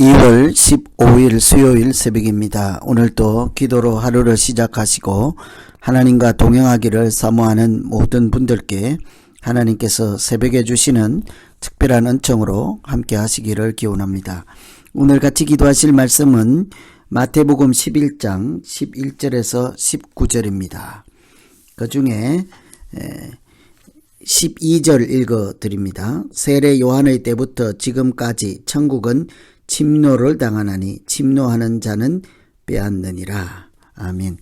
2월 15일 수요일 새벽입니다. 오늘도 기도로 하루를 시작하시고 하나님과 동행하기를 사모하는 모든 분들께 하나님께서 새벽에 주시는 특별한 은총으로 함께 하시기를 기원합니다. 오늘 같이 기도하실 말씀은 마태복음 11장 11절에서 19절입니다. 그 중에 12절 읽어드립니다. 세례 요한의 때부터 지금까지 천국은 침노를 당하나니 침노하는 자는 빼앗느니라. 아멘.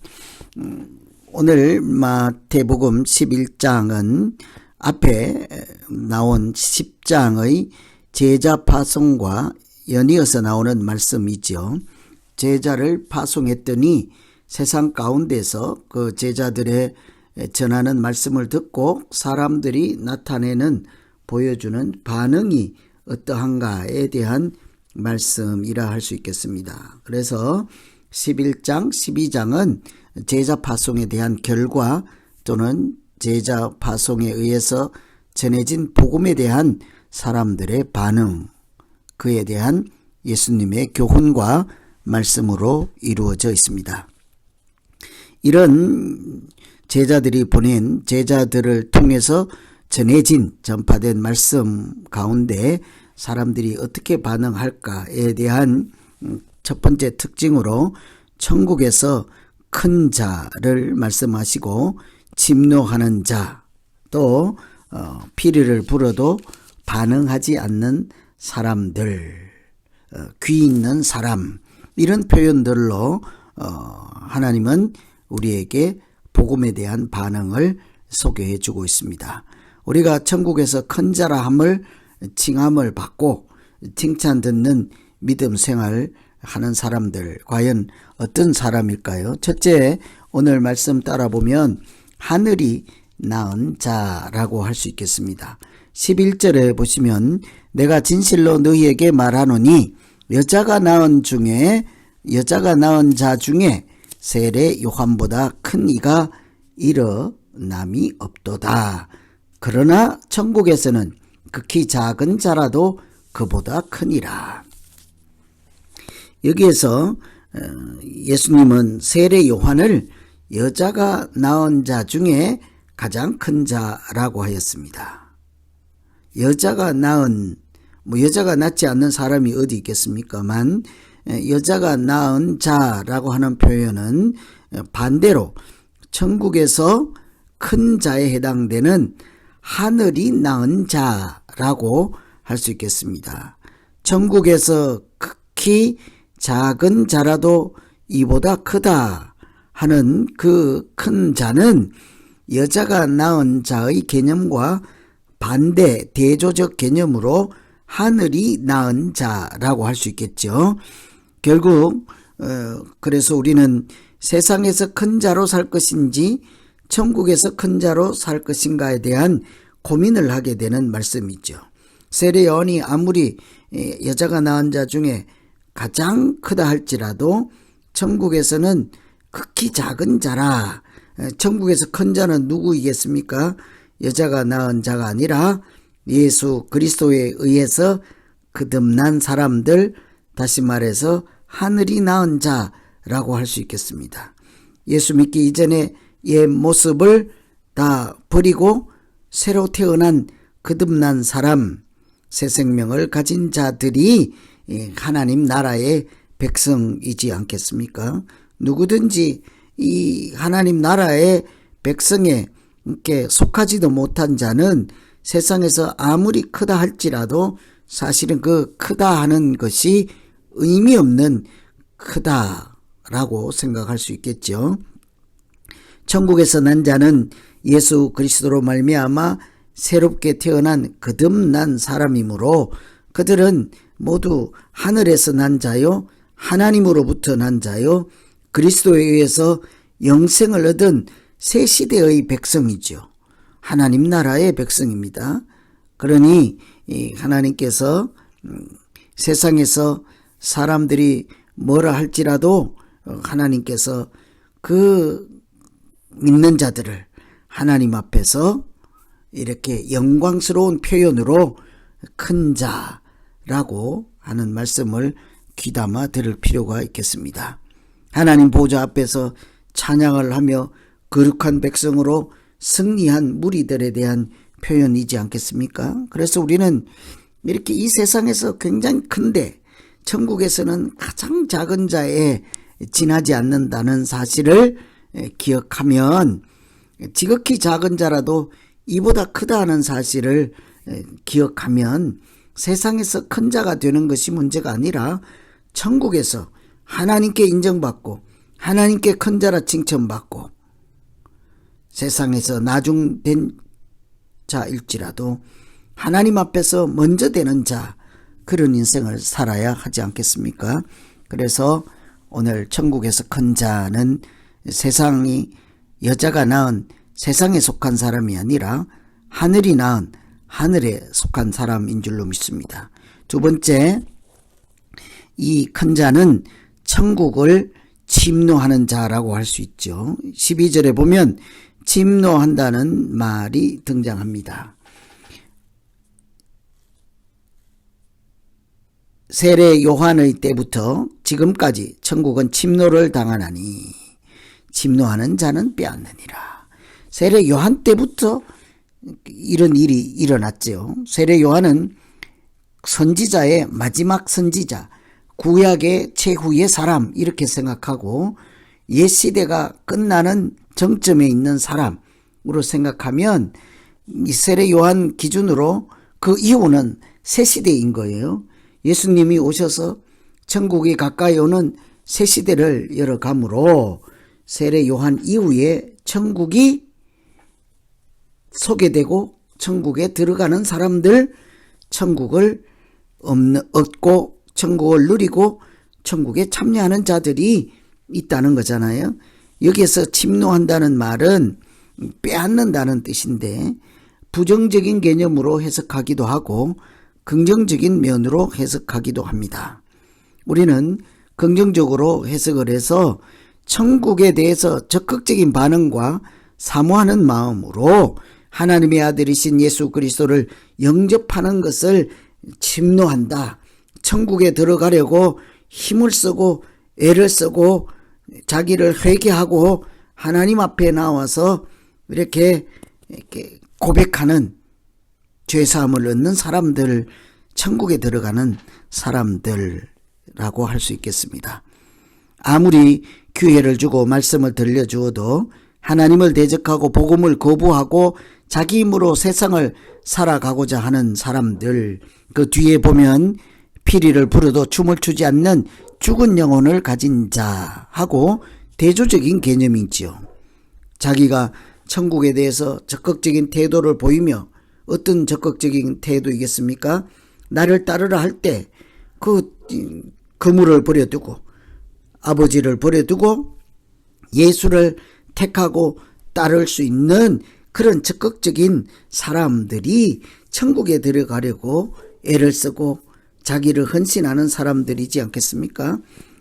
오늘 마태복음 11장은 앞에 나온 10장의 제자 파송과 연이어서 나오는 말씀이죠. 제자를 파송했더니 세상 가운데서 그 제자들의 전하는 말씀을 듣고 사람들이 나타내는 보여주는 반응이 어떠한가에 대한 말씀이라 할 수 있겠습니다. 그래서 11장, 12장은 제자 파송에 대한 결과 또는 제자 파송에 의해서 전해진 복음에 대한 사람들의 반응, 그에 대한 예수님의 교훈과 말씀으로 이루어져 있습니다. 이런 제자들이 보낸 제자들을 통해서 전해진 전파된 말씀 가운데 사람들이 어떻게 반응할까에 대한 첫 번째 특징으로 천국에서 큰 자를 말씀하시고 침노하는 자, 또 피리를 불어도 반응하지 않는 사람들, 귀 있는 사람, 이런 표현들로 하나님은 우리에게 복음에 대한 반응을 소개해 주고 있습니다. 우리가 천국에서 큰 자라 함을 칭함을 받고 칭찬 듣는 믿음 생활 하는 사람들, 과연 어떤 사람일까요? 첫째, 오늘 말씀 따라 보면 하늘이 낳은 자라고 할 수 있겠습니다. 11절에 보시면 내가 진실로 너희에게 말하노니 여자가 낳은 자 중에 세례 요한보다 큰 이가 일어남이 없도다. 그러나 천국에서는 극히 작은 자라도 그보다 크니라. 여기에서 예수님은 세례 요한을 여자가 낳은 자 중에 가장 큰 자라고 하였습니다. 여자가 낳지 않는 사람이 어디 있겠습니까만 여자가 낳은 자라고 하는 표현은 반대로 천국에서 큰 자에 해당되는 하늘이 낳은 자라고 할 수 있겠습니다. 천국에서 극히 작은 자라도 이보다 크다 하는 그 큰 자는 여자가 낳은 자의 개념과 반대 대조적 개념으로 하늘이 낳은 자라고 할 수 있겠죠. 결국 그래서 우리는 세상에서 큰 자로 살 것인지 천국에서 큰 자로 살 것인가에 대한 고민을 하게 되는 말씀이죠. 세례 요한이 아무리 여자가 낳은 자 중에 가장 크다 할지라도 천국에서는 극히 작은 자라. 천국에서 큰 자는 누구이겠습니까? 여자가 낳은 자가 아니라 예수 그리스도에 의해서 거듭난 사람들, 다시 말해서 하늘이 낳은 자라고 할 수 있겠습니다. 예수 믿기 이전에 옛 모습을 다 버리고 새로 태어난 거듭난 사람, 새 생명을 가진 자들이 하나님 나라의 백성이지 않겠습니까? 누구든지 이 하나님 나라의 백성에 속하지도 못한 자는 세상에서 아무리 크다 할지라도 사실은 그 크다 하는 것이 의미 없는 크다라고 생각할 수 있겠죠. 천국에서 난 자는 예수 그리스도로 말미암아 새롭게 태어난 거듭난 사람이므로 그들은 모두 하늘에서 난 자요, 하나님으로부터 난 자요, 그리스도에 의해서 영생을 얻은 새 시대의 백성이죠. 하나님 나라의 백성입니다. 그러니 하나님께서 세상에서 사람들이 뭐라 할지라도 하나님께서 그 믿는 자들을 하나님 앞에서 이렇게 영광스러운 표현으로 큰 자라고 하는 말씀을 귀담아 들을 필요가 있겠습니다. 하나님 보좌 앞에서 찬양을 하며 거룩한 백성으로 승리한 무리들에 대한 표현이지 않겠습니까? 그래서 우리는 이렇게 이 세상에서 굉장히 큰데 천국에서는 가장 작은 자에 지나지 않는다는 사실을 기억하면, 지극히 작은 자라도 이보다 크다 하는 사실을 기억하면 세상에서 큰 자가 되는 것이 문제가 아니라 천국에서 하나님께 인정받고 하나님께 큰 자라 칭찬받고 세상에서 나중된 자일지라도 하나님 앞에서 먼저 되는 자, 그런 인생을 살아야 하지 않겠습니까? 그래서 오늘 천국에서 큰 자는 세상이 여자가 낳은 세상에 속한 사람이 아니라 하늘이 낳은 하늘에 속한 사람인 줄로 믿습니다. 두 번째, 이 큰 자는 천국을 침노하는 자라고 할 수 있죠. 12절에 보면 침노한다는 말이 등장합니다. 세례 요한의 때부터 지금까지 천국은 침노를 당하나니 침노하는 자는 빼앗느니라. 세례 요한 때부터 이런 일이 일어났죠. 세례 요한은 선지자의 마지막 선지자, 구약의 최후의 사람 이렇게 생각하고 옛 시대가 끝나는 정점에 있는 사람으로 생각하면 이 세례 요한 기준으로 그 이후는 새 시대인 거예요. 예수님이 오셔서 천국이 가까이 오는 새 시대를 열어가므로 세례 요한 이후에 천국이 소개되고 천국에 들어가는 사람들, 천국을 얻고 천국을 누리고 천국에 참여하는 자들이 있다는 거잖아요. 여기에서 침노한다는 말은 빼앗는다는 뜻인데 부정적인 개념으로 해석하기도 하고 긍정적인 면으로 해석하기도 합니다. 우리는 긍정적으로 해석을 해서 천국에 대해서 적극적인 반응과 사모하는 마음으로 하나님의 아들이신 예수 그리스도를 영접하는 것을 침노한다. 천국에 들어가려고 힘을 쓰고 애를 쓰고 자기를 회개하고 하나님 앞에 나와서 이렇게 고백하는, 죄사함을 얻는 사람들, 천국에 들어가는 사람들라고 할 수 있겠습니다. 아무리 기회를 주고 말씀을 들려주어도 하나님을 대적하고 복음을 거부하고 자기 힘으로 세상을 살아가고자 하는 사람들, 그 뒤에 보면 피리를 불어도 춤을 추지 않는 죽은 영혼을 가진 자하고 대조적인 개념이지요. 자기가 천국에 대해서 적극적인 태도를 보이며, 어떤 적극적인 태도이겠습니까? 나를 따르라 할 때 그 그물을 버려두고 아버지를 버려두고 예수를 택하고 따를 수 있는 그런 적극적인 사람들이 천국에 들어가려고 애를 쓰고 자기를 헌신하는 사람들이지 않겠습니까?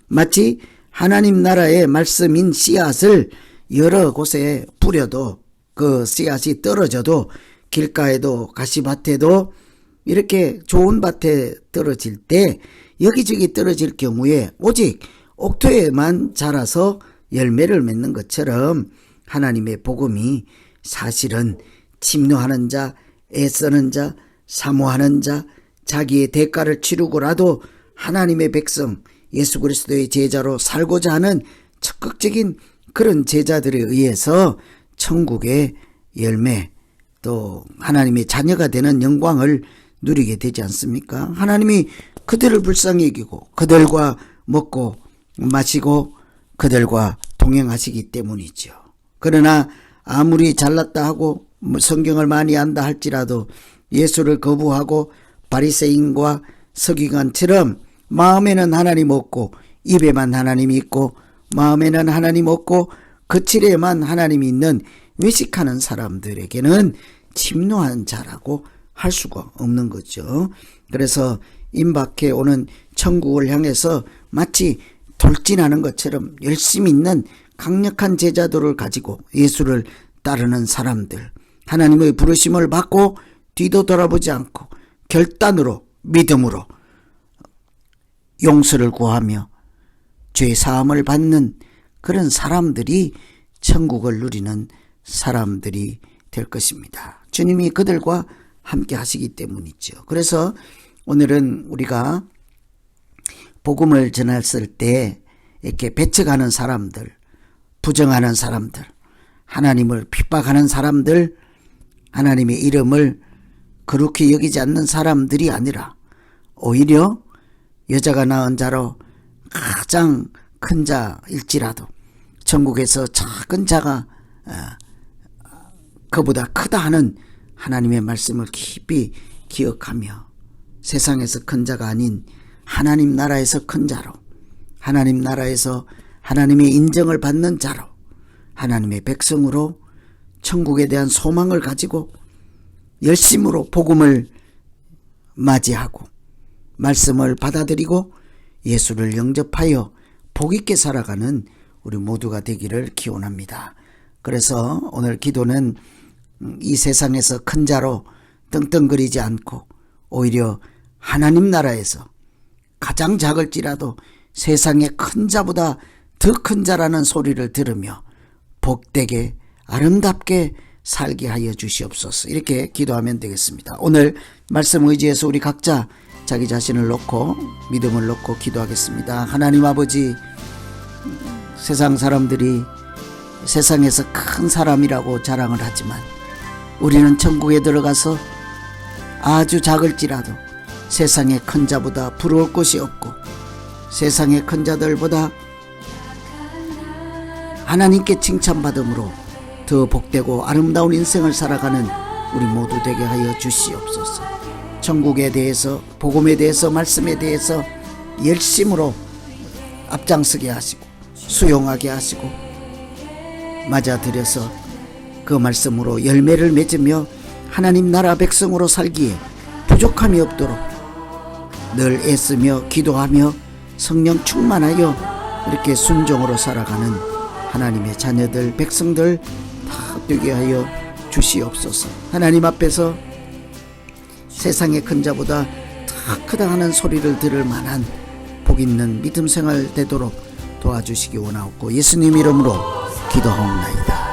마치 하나님 나라의 말씀인 씨앗을 여러 곳에 뿌려도 그 씨앗이 떨어져도 길가에도 가시밭에도 이렇게 좋은 밭에 떨어질 때 여기저기 떨어질 경우에 오직 옥토에만 자라서 열매를 맺는 것처럼 하나님의 복음이 사실은 침노하는 자, 애쓰는 자, 사모하는 자, 자기의 대가를 치르고라도 하나님의 백성 예수 그리스도의 제자로 살고자 하는 적극적인 그런 제자들에 의해서 천국의 열매, 또 하나님의 자녀가 되는 영광을 누리게 되지 않습니까? 하나님이 그들을 불쌍히 여기고 그들과 먹고 마시고 그들과 동행하시기 때문이죠. 그러나 아무리 잘났다 하고 성경을 많이 안다 할지라도 예수를 거부하고 바리새인과 서기관처럼 마음에는 하나님 없고 입에만 하나님이 있고 마음에는 하나님 없고 거칠에만 하나님이 있는 외식하는 사람들에게는 침노한 자라고 할 수가 없는 거죠. 그래서 임박해 오는 천국을 향해서 마치 돌진하는 것처럼 열심히 있는 강력한 제자들을 가지고 예수를 따르는 사람들, 하나님의 부르심을 받고 뒤도 돌아보지 않고 결단으로 믿음으로 용서를 구하며 죄 사함을 받는 그런 사람들이 천국을 누리는 사람들이 될 것입니다. 주님이 그들과 함께 하시기 때문이죠. 그래서 오늘은 우리가 복음을 전했을 때 이렇게 배척하는 사람들, 부정하는 사람들, 하나님을 핍박하는 사람들, 하나님의 이름을 그렇게 여기지 않는 사람들이 아니라 오히려 여자가 낳은 자로 가장 큰 자일지라도 천국에서 작은 자가 그보다 크다 하는 하나님의 말씀을 깊이 기억하며 세상에서 큰 자가 아닌 하나님 나라에서 큰 자로, 하나님 나라에서 하나님의 인정을 받는 자로, 하나님의 백성으로 천국에 대한 소망을 가지고 열심으로 복음을 맞이하고 말씀을 받아들이고 예수를 영접하여 복 있게 살아가는 우리 모두가 되기를 기원합니다. 그래서 오늘 기도는 이 세상에서 큰 자로 떵떵거리지 않고 오히려 하나님 나라에서 가장 작을지라도 세상의 큰 자보다 더 큰 자라는 소리를 들으며 복되게 아름답게 살게 하여 주시옵소서. 이렇게 기도하면 되겠습니다. 오늘 말씀 의지해서 우리 각자 자기 자신을 놓고 믿음을 놓고 기도하겠습니다. 하나님 아버지, 세상 사람들이 세상에서 큰 사람이라고 자랑을 하지만 우리는 천국에 들어가서 아주 작을지라도 세상의 큰 자보다 부러울 것이 없고 세상의 큰 자들보다 하나님께 칭찬받음으로 더 복되고 아름다운 인생을 살아가는 우리 모두 되게 하여 주시옵소서. 천국에 대해서, 복음에 대해서, 말씀에 대해서 열심으로 앞장서게 하시고 수용하게 하시고 맞아들여서 그 말씀으로 열매를 맺으며 하나님 나라 백성으로 살기에 부족함이 없도록 늘 애쓰며 기도하며 성령 충만하여 이렇게 순종으로 살아가는 하나님의 자녀들, 백성들 다 되게 하여 주시옵소서. 하나님 앞에서 세상의 큰 자보다 더 크다 하는 소리를 들을 만한 복 있는 믿음 생활 되도록 도와주시기 원하옵고 예수님 이름으로 기도하옵나이다.